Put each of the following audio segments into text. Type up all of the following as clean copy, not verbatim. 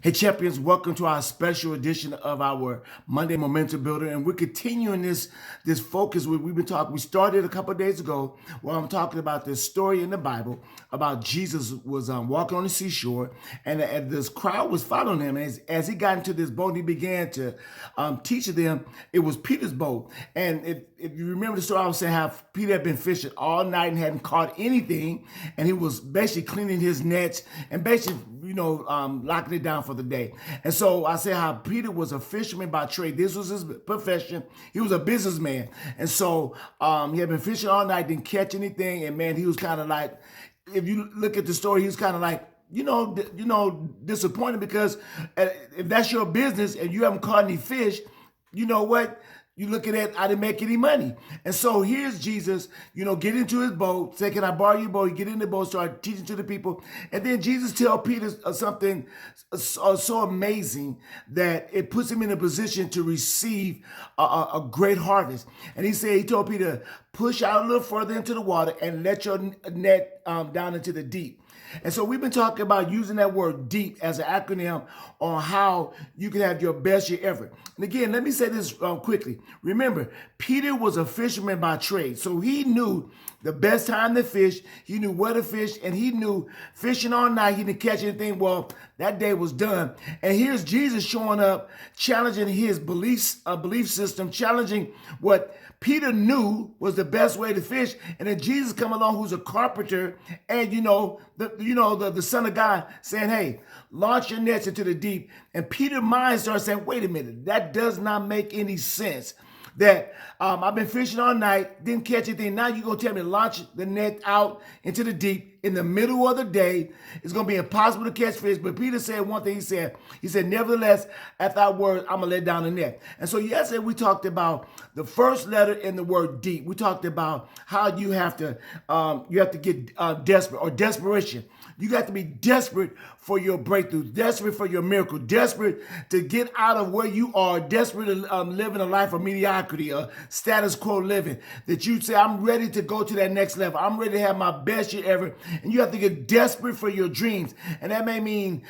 Hey champions, welcome to our special edition of our Monday Momentum Builder, and we're continuing this focus. We've been talking. We started a couple of days ago where I'm talking about this story in the Bible about Jesus was walking on the seashore, and this crowd was following him. As he got into this boat, he began to teach them. It was Peter's boat, and if you remember the story, I was saying how Peter had been fishing all night and hadn't caught anything, and he was basically cleaning his nets and basically locking it down for the day. And so I said how Peter was a fisherman by trade. This was his profession. He was a businessman. And so he had been fishing all night, didn't catch anything. And man, he was kind of like, if you look at the story, he was kind of like, disappointed because if that's your business and you haven't caught any fish, you know what? You're looking at, I didn't make any money. And so here's Jesus, get into his boat, say, can I borrow your boat? You get in the boat, start teaching to the people. And then Jesus tell Peter something so amazing that it puts him in a position to receive a great harvest. And he told Peter, push out a little further into the water and let your net down into the deep. And so we've been talking about using that word deep as an acronym on how you can have your best year ever. And again, let me say this quickly. Remember, Peter was a fisherman by trade. So he knew the best time to fish. He knew where to fish, and he knew fishing all night, he didn't catch anything. Well, that day was done. And here's Jesus showing up, challenging his belief system, challenging what Peter knew was the best way to fish. And then Jesus come along, who's a carpenter, and the Son of God, saying, hey, launch your nets into the deep. And Peter's mind starts saying, wait a minute, that does not make any sense. That I've been fishing all night, didn't catch anything. Now you're going to tell me to launch the net out into the deep in the middle of the day. It's going to be impossible to catch fish. But Peter said one thing. He said, nevertheless, at thy word, I'm going to let down the net. And so yesterday we talked about the first letter in the word deep. We talked about how you have to get desperate or desperation. You got to be desperate for your breakthrough, desperate for your miracle, desperate to get out of where you are, desperate to live in a life of mediocrity or status quo living. That you say, I'm ready to go to that next level. I'm ready to have my best year ever. And you have to get desperate for your dreams. And that may mean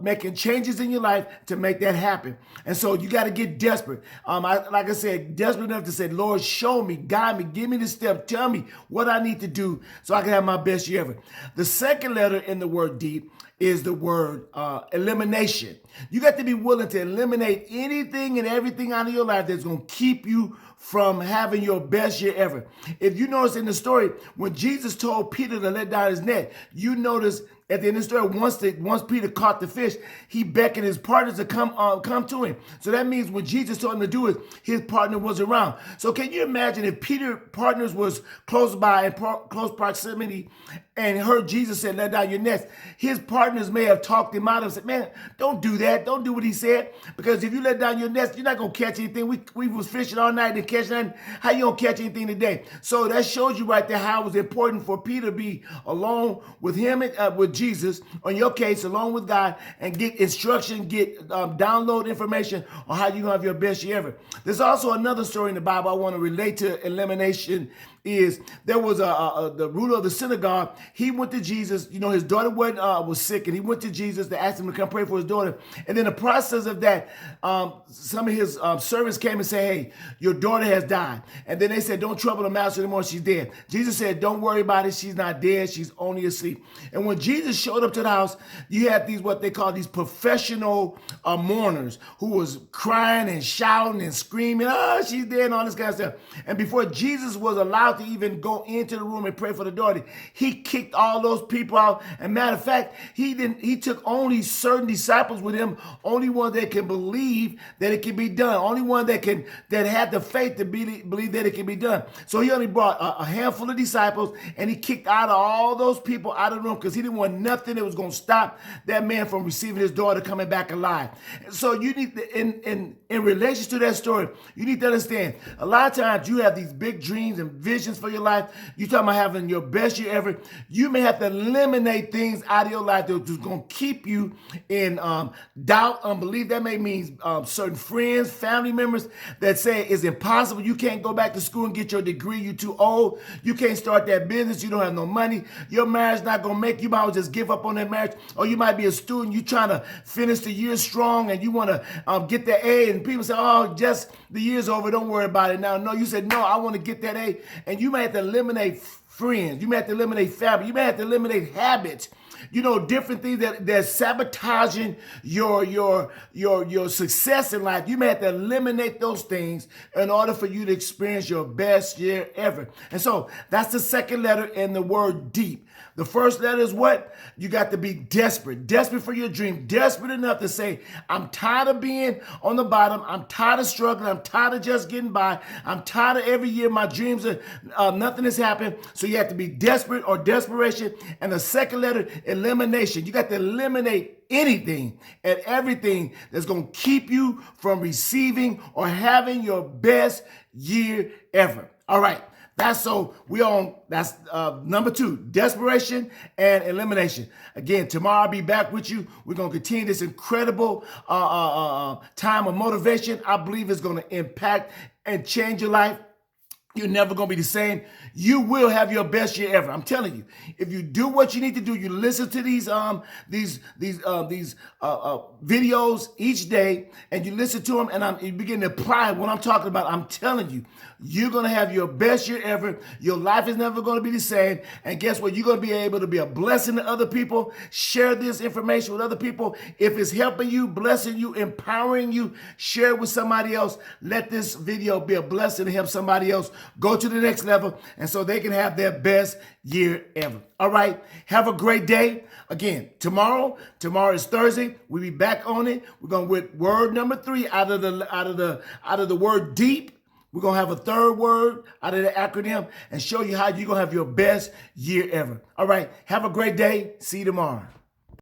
making changes in your life to make that happen. And so you got to get desperate. Like I said, desperate enough to say, Lord, show me, guide me, give me the step, tell me what I need to do so I can have my best year ever. The second letter in the word deep is the word elimination. You got to be willing to eliminate anything and everything out of your life that's going to keep you from having your best year ever. If you notice in the story, when Jesus told Peter to let down his net, you notice at the end of the story, once Peter caught the fish, he beckoned his partners to come to him. So that means when Jesus told him to do it, his partner was around. So can you imagine if Peter's partners was close by in close proximity and heard Jesus say, let down your nets, his partners may have talked him out and said, man, don't do that. Don't do what he said. Because if you let down your nets, you're not going to catch anything. We was fishing all night and catch nothing. How you going to catch anything today? So that shows you right there how it was important for Peter to be alone with him and with Jesus, on your case, along with God, and get instruction, download information on how you have your best year ever. There's also another story in the Bible I want to relate to elimination. Is there was the ruler of the synagogue. He went to Jesus. His daughter was sick, and he went to Jesus to ask him to come pray for his daughter. And in the process of that, some of his servants came and said, hey, your daughter has died. And then they said, don't trouble the master anymore. She's dead. Jesus said, don't worry about it. She's not dead. She's only asleep. And when Jesus showed up to the house, you had what they call these professional mourners who was crying and shouting and screaming, oh, she's dead, and all this kind of stuff. And before Jesus was allowed to even go into the room and pray for the daughter, he kicked all those people out. And matter of fact, he took only certain disciples with him, only one that can believe that it can be done, only one that had the faith to believe that it can be done. So he only brought a handful of disciples, and he kicked out of all those people out of the room because he didn't want nothing that was going to stop that man from receiving his daughter coming back alive. So you need to, in relation to that story, you need to understand, a lot of times you have these big dreams and visions visions for your life. You talking about having your best year ever. You may have to eliminate things out of your life that's going to keep you in doubt, unbelief. That may mean certain friends, family members that say it's impossible. You can't go back to school and get your degree. You're too old. You can't start that business. You don't have no money. Your marriage not going to make you. Might as well just give up on that marriage. Or you might be a student. You trying to finish the year strong and you want to get that A. And people say, oh, just the year's over. Don't worry about it now. No, you said, no, I want to get that A. And you may have to eliminate friends. You may have to eliminate family. You may have to eliminate habits. You know, different things that's sabotaging your success in life. You may have to eliminate those things in order for you to experience your best year ever. And so that's the second letter in the word deep. The first letter is what? You got to be desperate. Desperate for your dream. Desperate enough to say, I'm tired of being on the bottom. I'm tired of struggling. I'm tired of just getting by. I'm tired of every year my dreams are, nothing has happened. So you have to be desperate or desperation. And the second letter, elimination. You got to eliminate anything and everything that's going to keep you from receiving or having your best year ever. All right. That's number 2, desperation and elimination. Again, tomorrow I'll be back with you. We're going to continue this incredible time of motivation. I believe it's going to impact and change your life. You're never going to be the same. You will have your best year ever. I'm telling you. If you do what you need to do, you listen to these videos each day, and you listen to them, and you begin to apply what I'm talking about. I'm telling you, you're going to have your best year ever. Your life is never going to be the same. And guess what? You're going to be able to be a blessing to other people. Share this information with other people. If it's helping you, blessing you, empowering you, share it with somebody else. Let this video be a blessing to help somebody else go to the next level, and so they can have their best year ever. All right. Have a great day. Again, tomorrow is Thursday. We'll be back on it. We're going with word number 3 out of the word deep. We're going to have a third word out of the acronym and show you how you're going to have your best year ever. All right. Have a great day. See you tomorrow.